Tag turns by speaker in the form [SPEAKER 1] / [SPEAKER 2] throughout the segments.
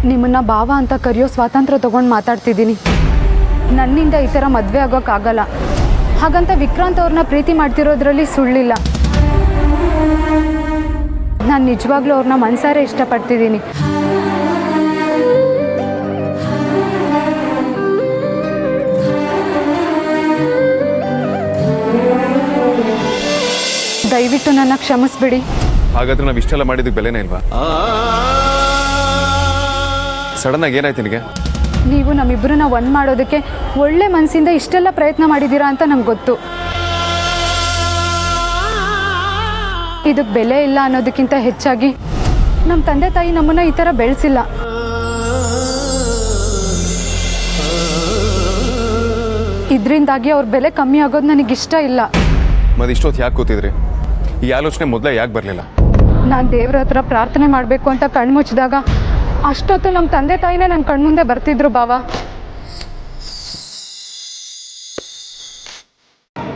[SPEAKER 1] ನಿಮ್ಮನ್ನ ಭಾವ ಅಂತ ಕರೆಯೋ ಸ್ವಾತಂತ್ರ್ಯ ತೊಗೊಂಡು ಮಾತಾಡ್ತಿದ್ದೀನಿ. ನನ್ನಿಂದ ಈ ಥರ ಮದುವೆ ಆಗೋಕ್ಕಾಗಲ್ಲ. ಹಾಗಂತ ವಿಕ್ರಾಂತ್ ಅವ್ರನ್ನ ಪ್ರೀತಿ ಮಾಡ್ತಿರೋದ್ರಲ್ಲಿ ಸುಳ್ಳಿಲ್ಲ. ನಾನು ನಿಜವಾಗ್ಲೂ ಅವ್ರನ್ನ ಮನಸಾರೆ ಇಷ್ಟಪಡ್ತಿದ್ದೀನಿ. ದಯವಿಟ್ಟು ನನ್ನ ಕ್ಷಮಿಸ್ಬಿಡಿ.
[SPEAKER 2] ಹಾಗಾದ್ರೆ ನಾವು ಇಷ್ಟೆಲ್ಲ ಮಾಡಿದ್ದಕ್ಕೆ ಬೆಲೆನೇ ಇಲ್ವಾ? ಸಡನ್ ಆಗಿ ಏನಾಯ್ತು ನಿನಗೆ?
[SPEAKER 1] ನೀವು ನಮ್ಮಿಬ್ಬರನ್ನ ಒಂದು ಮಾಡೋದಕ್ಕೆ ಒಳ್ಳೆ ಮನಸ್ಸಿಂದ ಇಷ್ಟೆಲ್ಲ ಪ್ರಯತ್ನ ಮಾಡಿದ್ದೀರಾ ಅಂತ ನಂಗೆ ಗೊತ್ತು. ಇದಕ್ಕೆ ಬೆಲೆ ಇಲ್ಲ ಅನ್ನೋದಕ್ಕಿಂತ ಹೆಚ್ಚಾಗಿ ನಮ್ಮ ತಂದೆ ತಾಯಿ ನಮ್ಮನ್ನ ಈ ಥರ ಬೆಳೆಸಿಲ್ಲ. ಇದರಿಂದಾಗಿ ಅವ್ರ ಬೆಲೆ ಕಮ್ಮಿ ಆಗೋದು ನನಗಿಷ್ಟ ಇಲ್ಲ.
[SPEAKER 2] ಮತ್ತೆ ಇಷ್ಟೊತ್ತು ಯಾಕೆ ಕೂತಿದ್ರಿ? ಈ ಆಲೋಚನೆ ಮೊದಲೇ ಯಾಕೆ ಬರಲಿಲ್ಲ?
[SPEAKER 1] ನಾನು ದೇವ್ರ ಹತ್ರ ಪ್ರಾರ್ಥನೆ ಮಾಡಬೇಕು ಅಂತ ಕಣ್ಮುಚ್ಚಿದಾಗ ಅಷ್ಟೊತ್ತು ನಮ್ಮ ತಂದೆ ತಾಯಿನೇ ನನ್ನ ಕಣ್ಮುಂದೆ ಬರ್ತಿದ್ರು ಭಾವ.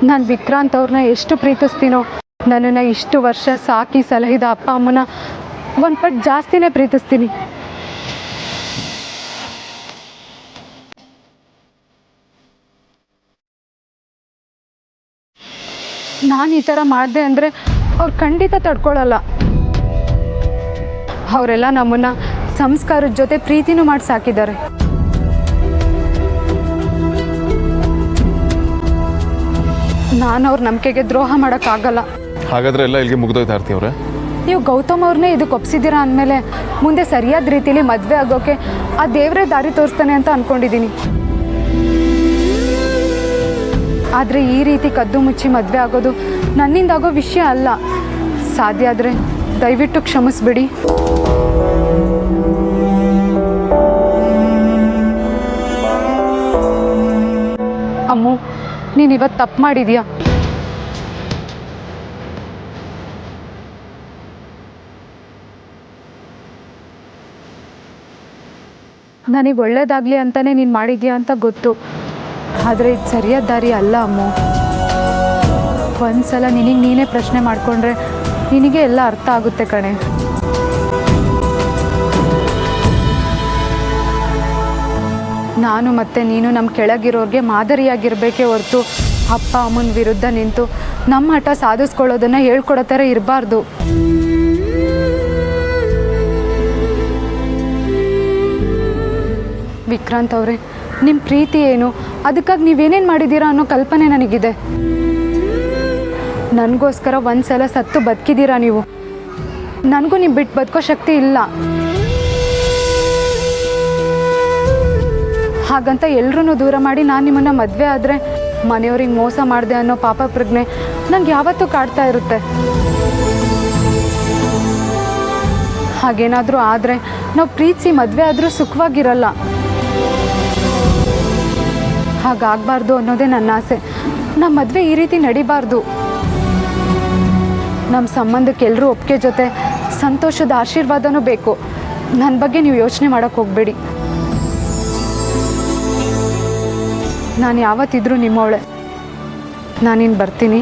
[SPEAKER 1] ನಾನು ವಿಕ್ರಾಂತ್ ಅವ್ರನ್ನ ಎಷ್ಟು ಪ್ರೀತಿಸ್ತೀನೋ, ನನ್ನನ್ನು ಇಷ್ಟು ವರ್ಷ ಸಾಕಿ ಸಲಹಿದ ಅಪ್ಪ ಅಮ್ಮನ ಒಂದು ಪಟ್ಟು ಜಾಸ್ತಿನೇ ಪ್ರೀತಿಸ್ತೀನಿ. ನಾನು ಈ ಥರ ಮಾಡಿದೆ ಅಂದರೆ ಅವ್ರು ಖಂಡಿತ ತಡ್ಕೊಳ್ಳಲ್ಲ. ಅವರೆಲ್ಲ ನಮ್ಮನ್ನು ಸಂಸ್ಕಾರದ ಜೊತೆ ಪ್ರೀತಿನೂ ಮಾಡಿ ಸಾಕಿದ್ದಾರೆ. ನಾನು ಅವ್ರ ನಂಬಿಕೆಗೆ ದ್ರೋಹ ಮಾಡೋಕ್ಕಾಗಲ್ಲ.
[SPEAKER 2] ಹಾಗಾದ್ರೆ ಎಲ್ಲ ಇಲ್ಲಿಗೆ ಮುಗ್ದೋಯ್ತಾ ಆರ್ತಿ ಅವ್ರೆ?
[SPEAKER 1] ನೀವು ಗೌತಮ್ ಅವ್ರನ್ನೇ ಇದಕ್ಕೆ ಒಪ್ಸಿದ್ದೀರಾ ಅಂದಮೇಲೆ ಮುಂದೆ ಸರಿಯಾದ ರೀತಿಯಲ್ಲಿ ಮದುವೆ ಆಗೋಕ್ಕೆ ಆ ದೇವರೇ ದಾರಿ ತೋರಿಸ್ತಾನೆ ಅಂತ ಅಂದ್ಕೊಂಡಿದ್ದೀನಿ. ಆದರೆ ಈ ರೀತಿ ಕದ್ದು ಮುಚ್ಚಿ ಮದುವೆ ಆಗೋದು ನನ್ನಿಂದಾಗೋ ವಿಷಯ ಅಲ್ಲ. ಸಾಧ್ಯ ಆದರೆ ದಯವಿಟ್ಟು ಕ್ಷಮಿಸ್ಬಿಡಿ. ಅಮ್ಮು, ನೀನು ಇವತ್ತು ತಪ್ಪು ಮಾಡಿದ್ಯಾ. ನನಗೆ ಒಳ್ಳೇದಾಗಲಿ ಅಂತಲೇ ನೀನು ಮಾಡಿದ್ಯಾ ಅಂತ ಗೊತ್ತು. ಆದರೆ ಇದು ಸರಿಯಾದ ದಾರಿ ಅಲ್ಲ ಅಮ್ಮು. ಒಂದ್ಸಲ ನಿನಗೆ ನೀನೇ ಪ್ರಶ್ನೆ ಮಾಡಿಕೊಂಡ್ರೆ ನಿನಗೆ ಎಲ್ಲ ಅರ್ಥ ಆಗುತ್ತೆ ಕಣೆ. ನಾನು ಮತ್ತು ನೀನು ನಮ್ಮ ಕೆಳಗಿರೋರಿಗೆ ಮಾದರಿಯಾಗಿರಬೇಕೇ ಹೊರತು ಅಪ್ಪ ಅಮ್ಮನ ವಿರುದ್ಧ ನಿಂತು ನಮ್ಮ ಹಠ ಸಾಧಿಸ್ಕೊಳ್ಳೋದನ್ನು ಹೇಳ್ಕೊಡೋ ಥರ ಇರಬಾರ್ದು. ವಿಕ್ರಾಂತ್ ಅವರೇ, ನಿಮ್ಮ ಪ್ರೀತಿ ಏನು, ಅದಕ್ಕಾಗಿ ನೀವೇನೇನು ಮಾಡಿದ್ದೀರಾ ಅನ್ನೋ ಕಲ್ಪನೆ ನನಗಿದೆ. ನನಗೋಸ್ಕರ ಒಂದು ಸಲ ಸತ್ತು ಬದುಕಿದ್ದೀರಾ ನೀವು. ನನಗೂ ನೀವು ಬಿಟ್ಟು ಬದುಕೋ ಶಕ್ತಿ ಇಲ್ಲ. ಹಾಗಂತ ಎಲ್ಲರೂ ದೂರ ಮಾಡಿ ನಾನು ನಿಮ್ಮನ್ನು ಮದುವೆ ಆದರೆ ಮನೆಯವ್ರಿಗೆ ಮೋಸ ಮಾಡಿದೆ ಅನ್ನೋ ಪಾಪ ಪ್ರಜ್ಞೆ ನನಗೆ ಯಾವತ್ತೂ ಕಾಡ್ತಾ ಇರುತ್ತೆ. ಹಾಗೇನಾದರೂ ಆದರೆ ನಾವು ಪ್ರೀತಿಸಿ ಮದುವೆ ಆದರೂ ಸುಖವಾಗಿರಲ್ಲ. ಹಾಗಾಗಬಾರ್ದು ಅನ್ನೋದೇ ನನ್ನ ಆಸೆ. ನಮ್ಮ ಮದುವೆ ಈ ರೀತಿ ನಡಿಬಾರ್ದು. ನಮ್ಮ ಸಂಬಂಧಕ್ಕೆ ಎಲ್ಲರೂ ಒಪ್ಪಿಗೆ ಜೊತೆ ಸಂತೋಷದ ಆಶೀರ್ವಾದನೂ ಬೇಕು. ನನ್ನ ಬಗ್ಗೆ ನೀವು ಯೋಚನೆ ಮಾಡೋಕ್ಕೆ ಹೋಗಬೇಡಿ. ನಾನು ಯಾವತ್ತಿದ್ರೂ ನಿಮ್ಮವಳೆ. ನಾನಿನ್ನು ಬರ್ತೀನಿ.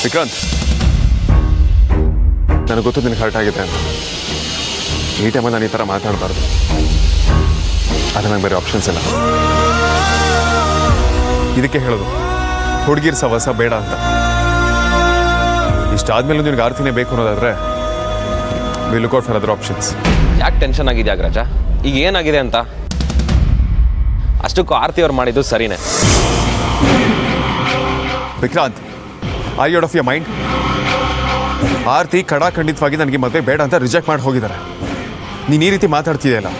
[SPEAKER 2] ವಿಕ್ರಾಂತ್, ನನಗೆ ಗೊತ್ತು ನಿನಗೆ ಹರ್ಟ್ ಆಗಿದೆ ಅಂತ. ಈ ಟೈಮಲ್ಲಿ ನಾನು ಈ ಥರ ಮಾತಾಡಬಾರ್ದು. ಆದರೆ ನಂಗೆ ಬೇರೆ ಆಪ್ಷನ್ಸ್ ಇಲ್ಲ. ಇದಕ್ಕೆ ಹೇಳೋದು ಹುಡುಗಿರ್ ಸವಸ ಬೇಡ ಅಂತ. ಇಷ್ಟಾದ್ಮೇಲೆ ನಿನಗೆ ಆರ್ತಿನೇ ಬೇಕು ಅನ್ನೋದಾದರೆ we look out for other options.
[SPEAKER 3] ಯಾಕೆ ಟೆನ್ಷನ್ ಆಗಿದೆ ಅಗ್ರಜ? ಈಗ ಏನಾಗಿದೆ ಅಂತ? ಅಷ್ಟಕ್ಕೂ ಆರ್ತಿ ಅವ್ರು ಮಾಡಿದ್ದು ಸರಿನೇ.
[SPEAKER 2] Vikrant, are you out of your mind? ಆರ್ತಿ ಖಡಾಖಂಡಿತವಾಗಿ ನನಗೆ ಮದುವೆ ಬೇಡ ಅಂತ ರಿಜೆಕ್ಟ್ ಮಾಡಿ ಹೋಗಿದ್ದಾರೆ. ನೀನು ಈ ರೀತಿ ಮಾತಾಡ್ತಿದೆಯಲ್ಲ.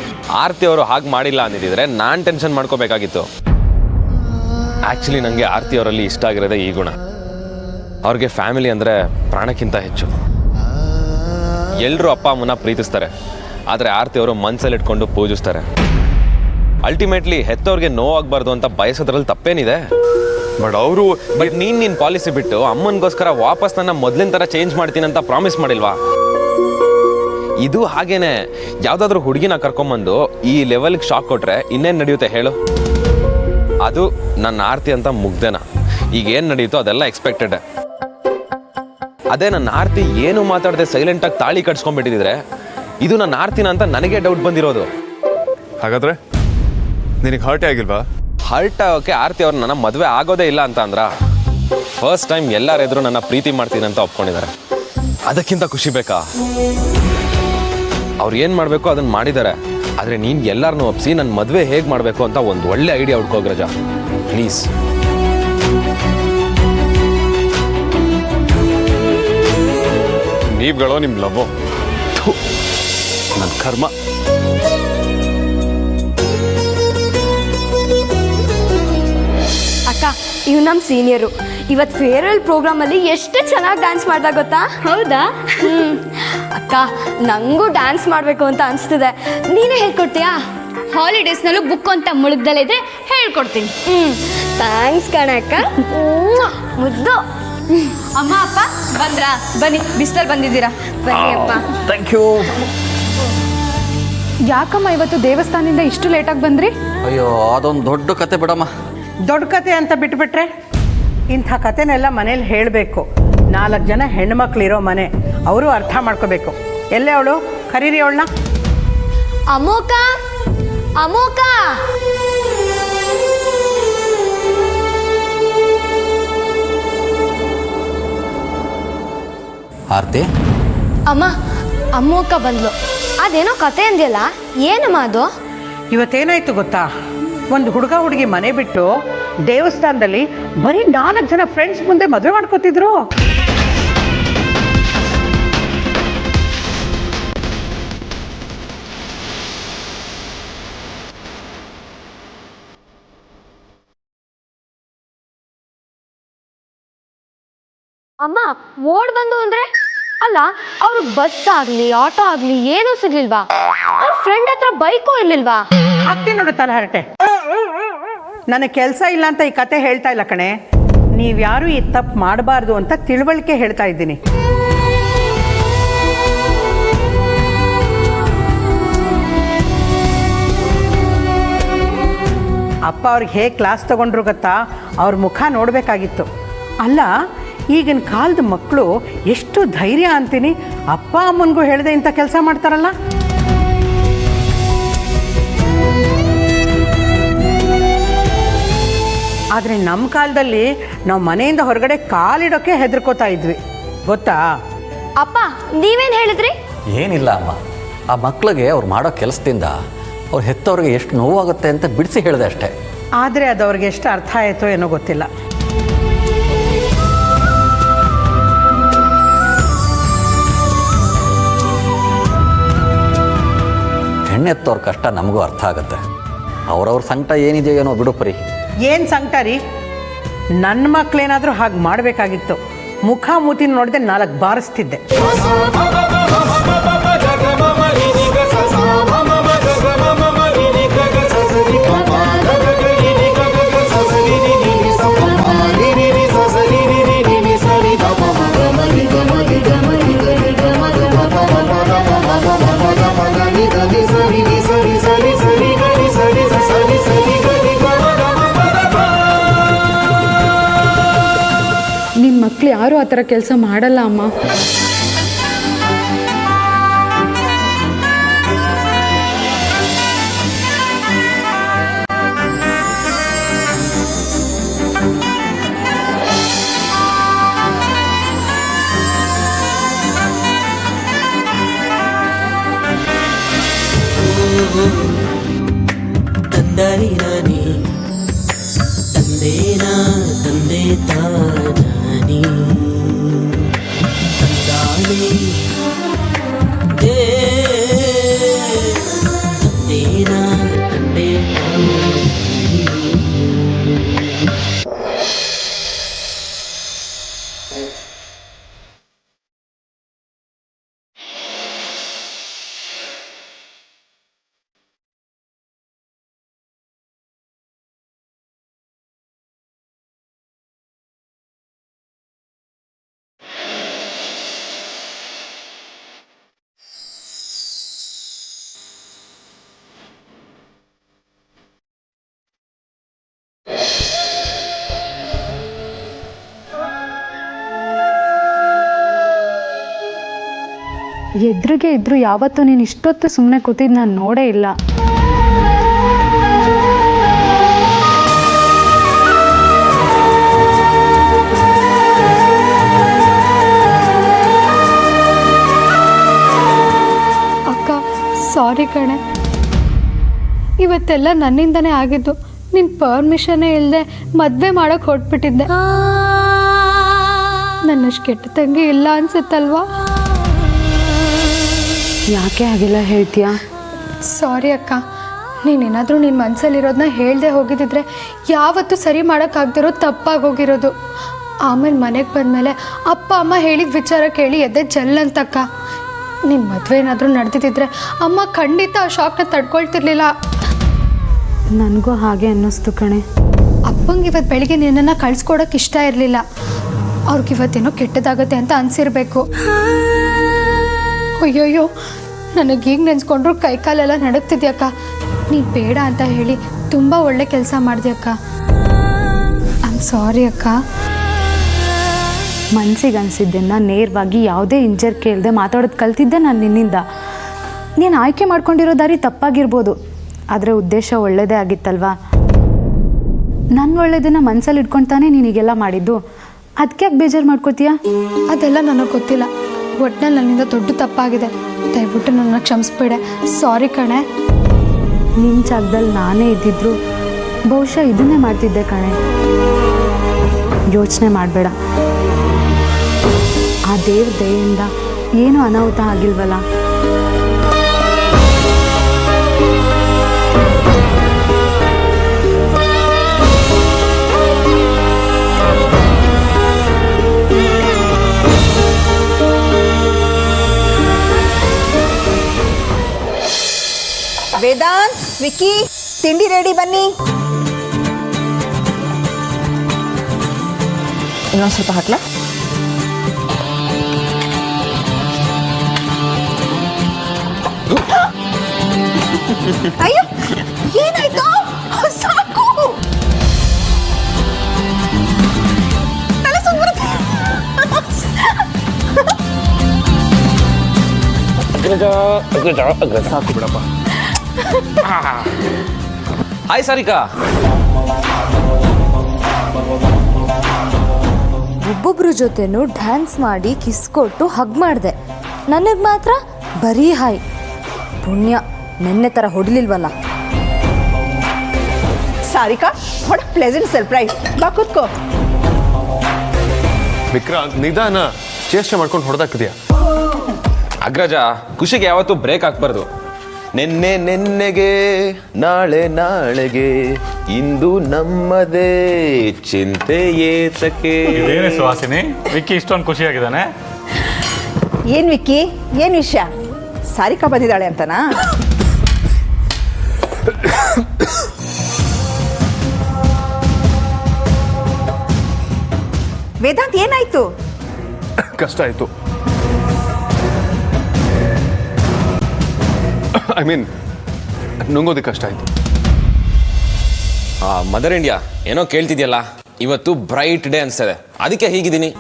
[SPEAKER 3] ಆರ್ತಿ ಅವರು ಹಾಗೆ ಮಾಡಿಲ್ಲ ಅಂದಿದ್ರೆ ನಾನು ಟೆನ್ಷನ್ ಮಾಡ್ಕೋಬೇಕಾಗಿತ್ತು. ಆ್ಯಕ್ಚುಲಿ ನನಗೆ ಆರ್ತಿ ಅವರಲ್ಲಿ ಇಷ್ಟ ಆಗಿರೋದೇ ಈ ಗುಣ. ಅವ್ರಿಗೆ ಫ್ಯಾಮಿಲಿ ಅಂದರೆ ಪ್ರಾಣಕ್ಕಿಂತ ಹೆಚ್ಚು. ಎಲ್ಲರೂ ಅಪ್ಪ ಅಮ್ಮನ ಪ್ರೀತಿಸ್ತಾರೆ, ಆದರೆ ಆರ್ತಿ ಅವರು ಮನಸ್ಸಲ್ಲಿ ಇಟ್ಕೊಂಡು ಪೂಜಿಸ್ತಾರೆ. ಅಲ್ಟಿಮೇಟ್ಲಿ ಹೆತ್ತವ್ರಿಗೆ ನೋವಾಗಬಾರ್ದು ಅಂತ ಬಯಸೋದ್ರಲ್ಲಿ ತಪ್ಪೇನಿದೆ. ಬಟ್ ನೀನು ಪಾಲಿಸಿ ಬಿಟ್ಟು ಅಮ್ಮನಿಗೋಸ್ಕರ ವಾಪಸ್ ನನ್ನ ಮೊದಲಿನ ಥರ ಚೇಂಜ್ ಮಾಡ್ತೀನಿ ಅಂತ ಪ್ರಾಮಿಸ್ ಮಾಡಿಲ್ವಾ? ಇದು ಹಾಗೇನೆ. ಯಾವುದಾದ್ರೂ ಹುಡುಗಿನ ಕರ್ಕೊಂಬಂದು ಈ ಲೆವೆಲ್ಗೆ ಶಾಕ್ ಕೊಟ್ರೆ ಇನ್ನೇನು ನಡೆಯುತ್ತೆ ಹೇಳು? ಅದು ನನ್ನ ಆರ್ತಿ ಅಂತ ಮುಗ್ದೇನ. ಈಗ ಏನು ನಡೆಯುತ್ತೋ ಅದೆಲ್ಲ ಎಕ್ಸ್ಪೆಕ್ಟೆಡ್. ಅದೇ ನನ್ನ ಆರ್ತಿ ಏನು ಮಾತಾಡದೆ ಸೈಲೆಂಟಾಗಿ ತಾಳಿ ಕಟ್ಸ್ಕೊಂಡ್ಬಿಟ್ಟಿದ್ರೆ ಇದು ನನ್ನ ಆರ್ತಿನ ಅಂತ ನನಗೆ ಡೌಟ್ ಬಂದಿರೋದು.
[SPEAKER 2] ಹಾಗಾದ್ರೆ ನಿನಗೆ ಹರ್ಟೇ ಆಗಿಲ್ವಾ?
[SPEAKER 3] ಹರ್ಟ್ ಆಗೋಕ್ಕೆ ಆರ್ತಿ ಅವ್ರು ನನ್ನ ಮದುವೆ ಆಗೋದೇ ಇಲ್ಲ ಅಂತ ಅಂದ್ರ? ಫಸ್ಟ್ ಟೈಮ್ ಎಲ್ಲರೆದ್ರು ನನ್ನ ಪ್ರೀತಿ ಮಾಡ್ತೀನಿ ಅಂತ ಒಪ್ಕೊಂಡಿದ್ದಾರೆ. ಅದಕ್ಕಿಂತ ಖುಷಿ ಬೇಕಾ? ಅವ್ರು ಏನು ಮಾಡಬೇಕು ಅದನ್ನು ಮಾಡಿದ್ದಾರೆ. ಆದರೆ ನೀನು ಎಲ್ಲರನ್ನೂ ಒಪ್ಪಿಸಿ ನನ್ನ ಮದುವೆ ಹೇಗೆ ಮಾಡಬೇಕು ಅಂತ ಒಂದು ಒಳ್ಳೆ ಐಡಿಯಾ ಹುಡ್ಕೋಗಿ ರಜಾ, ಪ್ಲೀಸ್.
[SPEAKER 2] ನೀವುಗಳೋ ನಿಮ್ಮ ಲವ್ವೋ ನನ್ನ ಕರ್ಮ.
[SPEAKER 4] ಅಕ್ಕ, ಇವ್ ನಮ್ಮ ಸೀನಿಯರು. ಇವತ್ತು ಫೇರ್ವೆಲ್ ಪ್ರೋಗ್ರಾಮಲ್ಲಿ ಎಷ್ಟು ಚೆನ್ನಾಗಿ ಡ್ಯಾನ್ಸ್ ಮಾಡ್ದ ಗೊತ್ತಾ? ಹೌದಾ? ಅಕ್ಕ, ನನಗೂ ಡ್ಯಾನ್ಸ್ ಮಾಡಬೇಕು ಅಂತ ಅನಿಸ್ತಿದೆ. ನೀನೇ ಹೇಳ್ಕೊಡ್ತೀಯಾ?
[SPEAKER 5] ಹಾಲಿಡೇಸ್ನಲ್ಲೂ ಬುಕ್ ಅಂತ ಮುಳುಗ್ದಲ್ಲಿದ್ರೆ ಹೇಳ್ಕೊಡ್ತೀನಿ.
[SPEAKER 4] ಥ್ಯಾಂಕ್ಸ್ ಕಣಕ್ಕ, ಮುದ್ದು.
[SPEAKER 5] ಅಮ್ಮ ಅಪ್ಪ ಬಂದ್ರಾ? ಬನ್ನಿ, ಬಿಸಿಲಲ್ಲಿ ಬಂದಿದ್ದೀರಾ, ಬನ್ನಿ ಅಪ್ಪ.
[SPEAKER 6] Thank you.
[SPEAKER 1] ಯಾಕಮ್ಮ ಇವತ್ತು ದೇವಸ್ಥಾನದಿಂದ ಇಷ್ಟು ಲೇಟಾಗಿ ಬಂದ್ರಿ?
[SPEAKER 6] ಅಯ್ಯೋ, ಅದೊಂದು ದೊಡ್ಡ ಕತೆ ಬಿಡಮ್ಮ.
[SPEAKER 7] ದೊಡ್ಡ ಕತೆ ಅಂತ ಬಿಟ್ಬಿಟ್ರೆ ಇಂಥ ಕತೆನೆಲ್ಲ ಮನೇಲಿ ಹೇಳಬೇಕು. 4 ಜನ ಹೆಣ್ಮಕ್ಳಿರೋ ಮನೆ, ಅವರು ಅರ್ಥ ಮಾಡ್ಕೋಬೇಕು. ಎಲ್ಲೇ ಅವಳು? ಕರೀರಿ ಅವಳನ್ನ.
[SPEAKER 4] ಅಮೋಕ, ಅಮೋಕ.
[SPEAKER 6] ಆರ್ತಿ,
[SPEAKER 4] ಅಮ್ಮ, ಅಮೋಕ ಬಂದ್ಲು. ಅದೇನೋ ಕತೆ ಅಂದ್ಯಲ್ಲ, ಏನಮ್ಮ ಅದು?
[SPEAKER 7] ಇವತ್ತೇನಾಯ್ತು ಗೊತ್ತಾ? ಒಂದು ಹುಡುಗ ಹುಡುಗಿ ಮನೆ ಬಿಟ್ಟು ದೇವಸ್ಥಾನದಲ್ಲಿ ಬರೀ 4 ಜನ ಫ್ರೆಂಡ್ಸ್ ಮುಂದೆ ಮದುವೆ ಮಾಡ್ಕೋತಿದ್ರು.
[SPEAKER 4] ಅಮ್ಮ, ಓಡ್ ಬಂದು ಅಂದ್ರೆ? ಅಲ್ಲ, ಅವ್ರು ಬಸ್ ಆಗ್ಲಿ ಆಟೋ ಆಗ್ಲಿ ಏನೂ ಸಿಗ್ಲಿಲ್ವಾ? ಅವ್ರ ಫ್ರೆಂಡ್ ಹತ್ರ ಬೈಕೂ ಇರ್ಲಿಲ್ವಾ?
[SPEAKER 7] ಹಾಕ್ತೀನಿ ನೋಡು ತಲೆ ಹರಟೆ. ನನಗೆ ಕೆಲಸ ಇಲ್ಲ ಅಂತ ಈ ಕತೆ ಹೇಳ್ತಾ ಇಲ್ಲ ಕಣೆ. ನೀವ್ಯಾರು ಈ ತಪ್ಪು ಮಾಡಬಾರ್ದು ಅಂತ ತಿಳುವಳಿಕೆ ಹೇಳ್ತಾ ಇದ್ದೀನಿ. ಅಪ್ಪ ಅವ್ರಿಗೆ ಹೇಗೆ ಕ್ಲಾಸ್ ತಗೊಂಡ್ರು ಗೊತ್ತಾ? ಅವ್ರ ಮುಖ ನೋಡಬೇಕಾಗಿತ್ತು. ಅಲ್ಲ, ಈಗಿನ ಕಾಲದ ಮಕ್ಕಳು ಎಷ್ಟು ಧೈರ್ಯ ಅಂತೀನಿ, ಅಪ್ಪ ಅಮ್ಮನಿಗೂ ಹೇಳದೆ ಇಂಥ ಕೆಲಸ ಮಾಡ್ತಾರಲ್ಲ. ಆದರೆ ನಮ್ಮ ಕಾಲದಲ್ಲಿ ನಾವು ಮನೆಯಿಂದ ಹೊರಗಡೆ ಕಾಲಿಡೋಕ್ಕೆ ಹೆದರ್ಕೋತಾ ಇದ್ವಿ, ಗೊತ್ತಾ?
[SPEAKER 4] ಅಪ್ಪ, ನೀವೇನು ಹೇಳಿದ್ರಿ?
[SPEAKER 6] ಏನಿಲ್ಲ ಅಮ್ಮ, ಆ ಮಕ್ಕಳಿಗೆ ಅವ್ರು ಮಾಡೋ ಕೆಲಸದಿಂದ ಅವ್ರು ಹೆತ್ತವ್ರಿಗೆ ಎಷ್ಟು ನೋವಾಗುತ್ತೆ ಅಂತ ಬಿಡಿಸಿ ಹೇಳಿದೆ ಅಷ್ಟೇ.
[SPEAKER 7] ಆದರೆ ಅದು ಅವ್ರಿಗೆ ಎಷ್ಟು ಅರ್ಥ ಆಯಿತೋ ಏನೋ ಗೊತ್ತಿಲ್ಲ.
[SPEAKER 6] ಹೆಣ್ಣೆತ್ತವ್ರ ಕಷ್ಟ ನಮಗೂ ಅರ್ಥ ಆಗುತ್ತೆ. ಅವ್ರವ್ರ ಸಂಕಟ ಏನಿದೆಯೋ ಏನೋ ಬಿಡು ಪರಿ.
[SPEAKER 7] ಏನು ಸಂಕಟ ರೀ? ನನ್ನ ಮಕ್ಕಳೇನಾದರೂ ಹಾಗೆ ಮಾಡಬೇಕಾಗಿತ್ತು. ಮುಖ ಮೂತಿ ನೋಡದೆ 4 ಬಾರಿಸ್ತಿದ್ದೆ.
[SPEAKER 1] ನಿಮ್ಮ ಮಕ್ಳು ಯಾರೂ ಆ ಥರ ಕೆಲಸ ಮಾಡಲ್ಲ ಅಮ್ಮ.
[SPEAKER 8] ತಂದಾರಿ ನಾನಿ ತಂದೇನಾ ತಂದೆ ತಾನಾನಿ ತಂದ
[SPEAKER 1] ಎದುರಿಗೆ ಇದ್ದರೂ ಯಾವತ್ತೂ ನೀನು ಇಷ್ಟೊತ್ತು ಸುಮ್ಮನೆ ಕೂತಿದ್ದು ನಾನು ನೋಡೇ ಇಲ್ಲ. ಅಕ್ಕ ಸಾರಿ ಕಣೆ, ಇವತ್ತೆಲ್ಲ ನನ್ನಿಂದನೇ ಆಗಿದ್ದು. ನಿನ್ನ ಪರ್ಮಿಷನ್ನೇ ಇಲ್ಲದೆ ಮದುವೆ ಮಾಡೋಕ್ಕೆ ಹೊರಟ್ಬಿಟ್ಟಿದ್ದೆ. ನನ್ನಷ್ಟು ಕೆಟ್ಟ ತಂಗಿ ಇಲ್ಲ ಅನ್ಸುತ್ತಲ್ವಾ? ಯಾಕೆ ಹಾಗೆಲ್ಲ ಹೇಳ್ತೀಯಾ? ಸಾರಿ ಅಕ್ಕ, ನೀನೇನಾದರೂ ನಿನ್ನ ಮನಸ್ಸಲ್ಲಿರೋದನ್ನ ಹೇಳ್ದೆ ಹೋಗಿದ್ದಿದ್ರೆ ಯಾವತ್ತೂ ಸರಿ ಮಾಡೋಕ್ಕಾಗ್ದಿರೋ ತಪ್ಪಾಗೋಗಿರೋದು. ಆಮೇಲೆ ಮನೆಗೆ ಬಂದಮೇಲೆ ಅಪ್ಪ ಅಮ್ಮ ಹೇಳಿದ ವಿಚಾರ ಕೇಳಿ ಎದೆ ಜಲ್ಲಂತಕ್ಕ. ನಿಮ್ಮ ಮದುವೆ ಏನಾದರೂ ನಡೆದಿದ್ದಿದ್ರೆ ಅಮ್ಮ ಖಂಡಿತ ಆ ಶಾಕ್ನ ತಡ್ಕೊಳ್ತಿರ್ಲಿಲ್ಲ. ನನಗೂ ಹಾಗೆ ಅನ್ನಿಸ್ತು ಕಣೆ. ಅಪ್ಪಂಗೆ ಇವತ್ತು ಬೆಳಿಗ್ಗೆ ನಿನ್ನನ್ನು ಕಳಿಸ್ಕೊಡೋಕೆ ಇಷ್ಟ ಇರಲಿಲ್ಲ. ಅವ್ರಿಗೆ ಇವತ್ತೇನೋ ಕೆಟ್ಟದಾಗತ್ತೆ ಅಂತ ಅನಿಸಿರ್ಬೇಕು. ಅಯ್ಯೋಯ್ಯೋ, ನನಗೀಗ ನೆನೆಸ್ಕೊಂಡ್ರು ಕೈಕಾಲೆಲ್ಲ ನಡುಗ್ತಿದ್ಯಕ್ಕ. ನೀನು ಬೇಡ ಅಂತ ಹೇಳಿ ತುಂಬ ಒಳ್ಳೆ ಕೆಲಸ ಮಾಡಿದ್ಯಕ್ಕ. ಐ ಆಮ್ ಸಾರಿ ಅಕ್ಕ. ಮನಸ್ಸಿಗೆ ಅನಿಸಿದ್ದನ್ನ ನೇರವಾಗಿ ಯಾವುದೇ ಇಂಜರ್ ಕೇಳದೆ ಮಾತಾಡೋದು ಕಲ್ತಿದ್ದೆ ನಾನು ನಿನ್ನಿಂದ. ನೀನು ಆಯ್ಕೆ ಮಾಡ್ಕೊಂಡಿರೋ ದಾರಿ ತಪ್ಪಾಗಿರ್ಬೋದು, ಆದರೆ ಉದ್ದೇಶ ಒಳ್ಳೆಯದೇ ಆಗಿತ್ತಲ್ವಾ? ನನ್ನ ಒಳ್ಳೆಯದನ್ನು ಮನಸ್ಸಲ್ಲಿ ಇಟ್ಕೊಳ್ತಾನೆ ನೀನೀಗೆಲ್ಲ ಮಾಡಿದ್ದು. ಅದಕ್ಕೆ ಯಾಕೆ ಬೇಜಾರು ಮಾಡ್ಕೋತೀಯಾ? ಅದೆಲ್ಲ ನನಗೆ ಗೊತ್ತಿಲ್ಲ. ಒಟ್ಟಿನಲ್ಲಿ ನನ್ನಿಂದ ದೊಡ್ಡ ತಪ್ಪಾಗಿದೆ. ದಯವಿಟ್ಟು ನನ್ನ ಕ್ಷಮಿಸ್ಬೇಡೆ. ಸಾರಿ ಕಣೆ. ನಿನ್ನ ಜಾಗದಲ್ಲಿ ನಾನೇ ಇದ್ದಿದ್ರು ಬಹುಶಃ ಇದನ್ನೇ ಮಾಡ್ತಿದ್ದೆ ಕಣೆ. ಯೋಚನೆ ಮಾಡಬೇಡ. ಆ ದೇವ್ರ ದಯೆಯಿಂದ ಏನೂ ಅನಾಹುತ ಆಗಿಲ್ವಲ್ಲ.
[SPEAKER 8] ವೇದಾಂತ್, ವಿಕ್ಕಿ, ತಿಂಡಿ ರೆಡಿ, ಬನ್ನಿ. ಇನ್ನೊಂದು ಸ್ವಲ್ಪ ಹಾಕ್ಲಾ? ಅಯ್ಯೋ, ಏನಾಯ್ತು? ಸಾಕು, ತಲೆ ಸುಂಬರುತ್ತೆ.
[SPEAKER 3] ಸಾಕು ಬಿಡಪ್ಪ. ಹಾಯ್ ಸಾರಿಕಾ.
[SPEAKER 4] ಒಬ್ಬೊಬ್ರ ಜೊತೆನೂ ಡ್ಯಾನ್ಸ್ ಮಾಡಿ ಕಿಸ್ ಕೊಟ್ಟು ಹಗ್ ಮಾಡಿದೆ. ನನಗೆ ಮಾತ್ರ ಬರೀ ಹಾಯ್. ಪುಣ್ಯ ನೆನ್ನೆ ಥರ ಹೊಡಿಲಿಲ್ವಲ್ಲ.
[SPEAKER 8] Sarika, what a pleasant surprise. ಬಾ ಕೂತ್ಕೋ.
[SPEAKER 2] ವಿಕ್ರಾಂತ್, ನಿಧಾನ. ಚೇಷ್ಟೆ ಮಾಡ್ಕೊಂಡು ಹೊಡೆದಾಕಿದ್ಯಾ?
[SPEAKER 3] ಅಗ್ರಜ, ಖುಷಿಗೆ ಯಾವತ್ತೂ ಬ್ರೇಕ್ ಹಾಕ್ಬಾರ್ದು. ನೆನ್ನೆ ನೆನ್ನೆಗೆ, ನಾಳೆ ನಾಳೆಗೆ, ಇಂದು ನಮ್ಮದೇ ಚಿಂತೆ ಏತಕ್ಕೆ.
[SPEAKER 9] ಇದೇನೇ ಸುಹಾಸಿನಿ, ವಿಕ್ಕಿ ಇಷ್ಟೊಂದು ಖುಷಿಯಾಗಿದ್ದಾನೆ?
[SPEAKER 8] ಏನ್ ವಿಕ್ಕಿ, ಏನ್ ವಿಷಯ? ಸಾರಿಕಾ ಬಂದಿದ್ದಾಳೆ ಅಂತನಾ? ವೇದಾಂತ್, ಏನಾಯ್ತು?
[SPEAKER 2] ಕಷ್ಟ ಆಯಿತು. ಐ ಮೀನ್ ನುಂಗೋದಕ್ಕೆ ಕಷ್ಟ ಆಯಿತು.
[SPEAKER 3] ಮದರ್ ಇಂಡಿಯಾ ಏನೋ ಕೇಳ್ತಿದ್ಯಲ್ಲ, ಇವತ್ತು ಬ್ರೈಟ್ ಡೇ ಅನ್ಸ್ತದೆ, ಅದಕ್ಕೆ ಹೀಗಿದ್ದೀನಿ.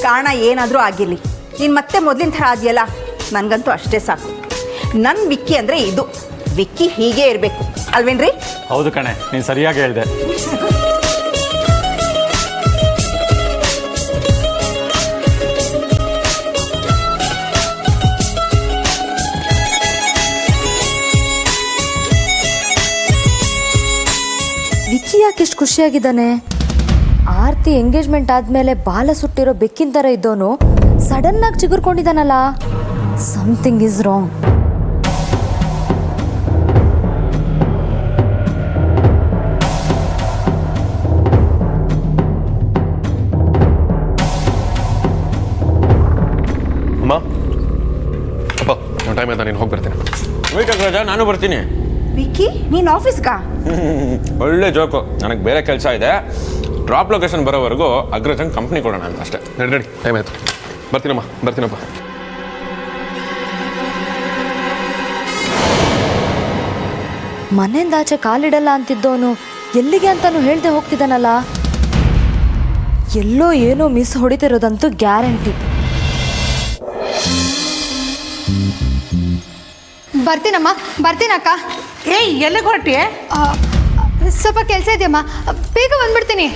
[SPEAKER 8] ಕಾರಣ ಏನಾದರೂ ಆಗಿರಲಿ, ನೀನು ಮತ್ತೆ ಮೊದಲಿನ ಥರ ಆದ್ಯಲ್ಲ, ನನಗಂತೂ ಅಷ್ಟೇ ಸಾಕು. ನನ್ನ ವಿಕ್ಕಿ ಅಂದರೆ ಇದು. ವಿಕ್ಕಿ ಹೀಗೆ ಇರಬೇಕು ಅಲ್ವೇನ್ರಿ?
[SPEAKER 9] ಹೌದು ಕಣೆ, ನೀನು ಸರಿಯಾಗಿ ಹೇಳಿದೆ.
[SPEAKER 4] ವಿಕ್ಕಿ ಯಾಕೆ ಎಷ್ಟು ಖುಷಿಯಾಗಿದ್ದಾನೆ? ಆರ್ತಿ ಎಂಗೇಜ್ಮೆಂಟ್ ಆದಮೇಲೆ ಬಾಲ ಸುಟ್ಟಿರೋ ಬೆಕ್ಕಿನ ಥರ ಇದ್ದವನು ಸಡನ್ನಾಗಿ ಚಿಗುರ್ಕೊಂಡಿದ್ದಾನಲ್ಲ. Something is wrong.
[SPEAKER 2] ಅಮ್ಮ, ಅಪ್ಪ, ನನ್ನ ಟೈಮ್ ಆಯ್ತಾ, ನೀನು ಹೋಗಿ ಬರ್ತೀನಿ.
[SPEAKER 3] ವೇಟ್ ಅಗ್ರಜ, ನಾನು ಬರ್ತೀನಿ.
[SPEAKER 8] ವಿಕ್ಕಿ, ನೀನು ಆಫೀಸ್ಗಾ?
[SPEAKER 3] ಒಳ್ಳೆ ಜೋಕು. ನನಗೆ ಬೇರೆ ಕೆಲಸ ಇದೆ. ಡ್ರಾಪ್ ಲೊಕೇಶನ್ ಬರೋವರೆಗೂ ಅಗ್ರಜಂಗೆ ಕಂಪ್ನಿ ಕೊಡೋಣ ಅಂತ ಅಷ್ಟೇ.
[SPEAKER 2] ನಡಿ ನಡಿ, ಟೈಮ್ ಆಯಿತು. ಬರ್ತೀನಮ್ಮ, ಬರ್ತೀನಪ್ಪ.
[SPEAKER 4] ಮನೆಯಿಂದ ಆಚೆ ಕಾಲಿಡಲ್ಲ ಅಂತಿದ್ದವನು ಎಲ್ಲಿಗೆ ಅಂತಾನು ಹೇಳ್ದೆ ಹೋಗ್ತಿದ್ದಾನಲ್ಲ. ಎಲ್ಲೋ ಏನೋ ಮಿಸ್ ಹೊಡಿತಿರೋದಂತೂ ಗ್ಯಾರಂಟಿ.
[SPEAKER 1] ಬರ್ತೀನಮ್ಮ, ಬರ್ತೀನಕ್ಕ.
[SPEAKER 7] ಏಯ್ ಎಲ್ಲಿಗೆ ಹೊರಟಿಯೇ?
[SPEAKER 1] ಸ್ವಲ್ಪ ಕೆಲಸ ಇದೆಯಮ್ಮ, ಬೇಗ ಬಂದ್ಬಿಡ್ತೀನಿ.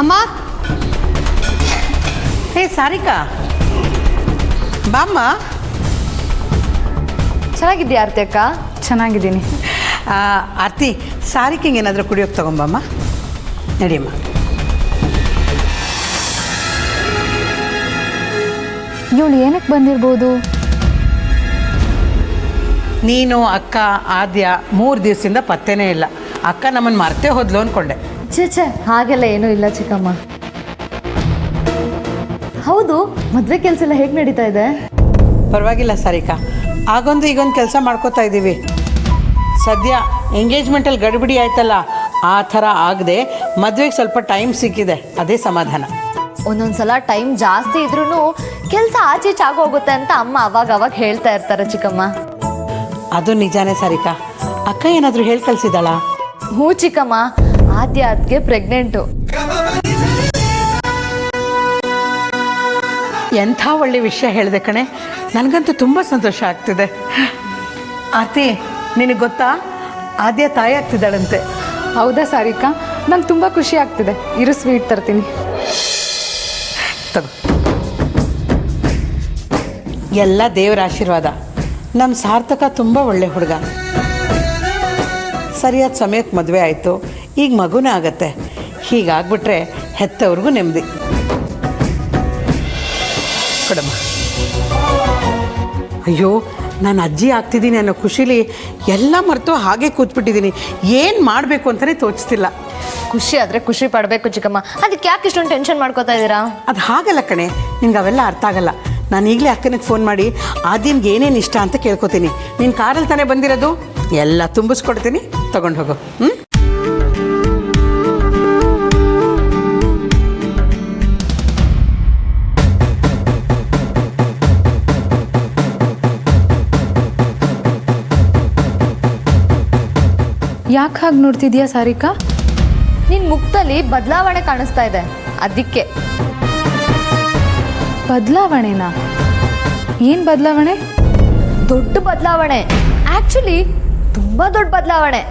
[SPEAKER 1] ಅಮ್ಮ.
[SPEAKER 7] ಹೇ ಸಾರಿಕಾ, ಬಾಮ್ಮ.
[SPEAKER 4] ಚೆನ್ನಾಗಿದ್ಯಾ ಆರ್ತಿ ಅಕ್ಕ?
[SPEAKER 1] ಚೆನ್ನಾಗಿದ್ದೀನಿ.
[SPEAKER 7] ಆರ್ತಿ, ಸಾರಿಕೆಗೆ ಏನಾದರೂ ಕುಡಿಯೋಕೆ ತಗೊಂಬಮ್ಮ. ನಡಿಯಮ್ಮ.
[SPEAKER 1] ಇವಳು ಏನಕ್ಕೆ ಬಂದಿರ್ಬೋದು?
[SPEAKER 7] ನೀನು ಅಕ್ಕ ಆದ್ಯ 3 ದಿವಸದಿಂದ ಪತ್ತೆನೇ ಇಲ್ಲ. ಅಕ್ಕ ನಮ್ಮನ್ನು ಮರ್ತೇ ಹೋದ್ಲು ಅಂದ್ಕೊಂಡೆ.
[SPEAKER 4] ಛೇ ಹಾಗೆಲ್ಲ ಏನೂ ಇಲ್ಲ ಚಿಕ್ಕಮ್ಮ. ಹೌದು, ಮದುವೆ ಕೆಲಸ ಎಲ್ಲ ಹೇಗೆ ನಡೀತಾ ಇದೆ?
[SPEAKER 7] ಪರವಾಗಿಲ್ಲ ಸಾರಿಕಾ, ಆಗೊಂದು ಈಗೊಂದು ಕೆಲಸ ಮಾಡ್ಕೋತಾ ಇದ್ದೀವಿ. ಸದ್ಯ ಎಂಗೇಜ್ಮೆಂಟಲ್ಲಿ ಗಡಿಬಿಡಿ ಆಯ್ತಲ್ಲ, ಆ ಥರ ಆಗದೆ ಮದುವೆಗೆ ಸ್ವಲ್ಪ ಟೈಮ್ ಸಿಕ್ಕಿದೆ, ಅದೇ ಸಮಾಧಾನ.
[SPEAKER 4] ಒಂದೊಂದ್ಸಲ ಟೈಮ್ ಜಾಸ್ತಿ ಇದ್ರೂ ಕೆಲಸ ಆಚೀಚೆ ಆಗೋಗುತ್ತೆ ಅಂತ ಅಮ್ಮ ಅವಾಗ ಹೇಳ್ತಾ ಇರ್ತಾರೆ ಚಿಕ್ಕಮ್ಮ.
[SPEAKER 7] ಅದು ನಿಜಾನೇ ಸಾರಿಕಾ. ಅಕ್ಕ ಏನಾದರೂ ಹೇಳಿ ಕಳಿಸಿದಾಳಾ?
[SPEAKER 4] ಹ್ಞೂ ಚಿಕ್ಕಮ್ಮ, ಆದ್ಯ ಅದಕ್ಕೆ ಪ್ರೆಗ್ನೆಂಟು.
[SPEAKER 7] ಎಂಥ ಒಳ್ಳೆ ವಿಷಯ ಹೇಳಿದೆ ಕಣೆ, ನನಗಂತೂ ತುಂಬ ಸಂತೋಷ ಆಗ್ತಿದೆ. ಆರ್ತಿ, ನಿನಗೆ ಗೊತ್ತಾ, ಆದ್ಯ ತಾಯಿ ಆಗ್ತಿದ್ದಾಳಂತೆ.
[SPEAKER 1] ಹೌದಾ ಸಾರಿಕಾ? ನಂಗೆ ತುಂಬ ಖುಷಿ ಆಗ್ತಿದೆ. ಇರು, ಸ್ವೀಟ್ ತರ್ತೀನಿ.
[SPEAKER 7] ತಗೋ. ಎಲ್ಲ ದೇವರ ಆಶೀರ್ವಾದ. ನಮ್ಮ ಸಾರ್ಥಕ ತುಂಬ ಒಳ್ಳೆ ಹುಡುಗ. ಸರಿಯಾದ ಸಮಯಕ್ಕೆ ಮದುವೆ ಆಯಿತು, ಈಗ ಮಗುನೇ ಆಗತ್ತೆ. ಹೀಗಾಗ್ಬಿಟ್ರೆ ಹೆತ್ತವ್ರಿಗೂ ನೆಮ್ಮದಿ. ಕೊಡಮ್ಮ. ಅಯ್ಯೋ, ನಾನು ಅಜ್ಜಿ ಆಗ್ತಿದ್ದೀನಿ ಅನ್ನೋ ಖುಷಿಲಿ ಎಲ್ಲ ಮರೆತು ಹಾಗೆ ಕೂತ್ಬಿಟ್ಟಿದ್ದೀನಿ. ಏನು ಮಾಡಬೇಕು ಅಂತಲೇ ತೋಚಿಸ್ತಿಲ್ಲ.
[SPEAKER 4] ಖುಷಿ ಆದರೆ ಖುಷಿ ಪಡಬೇಕು ಚಿಕ್ಕಮ್ಮ, ಅದಕ್ಕೆ ಯಾಕೆ ಇಷ್ಟೊಂದು ಟೆನ್ಷನ್ ಮಾಡ್ಕೋತಾ ಇದ್ದೀರಾ?
[SPEAKER 7] ಅದು ಹಾಗಲ್ಲ ಕಣೆ, ನಿಂಗೆ ಅವೆಲ್ಲ ಅರ್ಥ ಆಗಲ್ಲ. ನಾನು ಈಗಲೇ ಅಕ್ಕನಿಗೆ ಫೋನ್ ಮಾಡಿ ಆದ್ಯನ್ಗೆ ಏನೇನು ಇಷ್ಟ ಅಂತ ಕೇಳ್ಕೊತೀನಿ. ನೀನು ಕಾರಲ್ಲಿ ತಾನೇ ಬಂದಿರೋದು, ಎಲ್ಲ ತುಂಬಿಸ್ಕೊಡ್ತೀನಿ, ತಗೊಂಡು ಹೋಗು. ಹ್ಞೂ.
[SPEAKER 1] ಯಾಕೆ ಹಾಗೆ ನೋಡ್ತಿದ್ಯಾ ಸಾರಿಕಾ?
[SPEAKER 4] ನಿನ್ನ ಮುಖದಲ್ಲಿ ಬದಲಾವಣೆ ಕಾಣಿಸ್ತಾ ಇದೆ, ಅದಕ್ಕೆ.
[SPEAKER 1] ಬದಲಾವಣೆನಾ? ಏನು ಬದಲಾವಣೆ?
[SPEAKER 4] ದೊಡ್ಡ ಬದಲಾವಣೆ, ಆ್ಯಕ್ಚುಲಿ ತುಂಬ ದೊಡ್ಡ ಬದಲಾವಣೆ.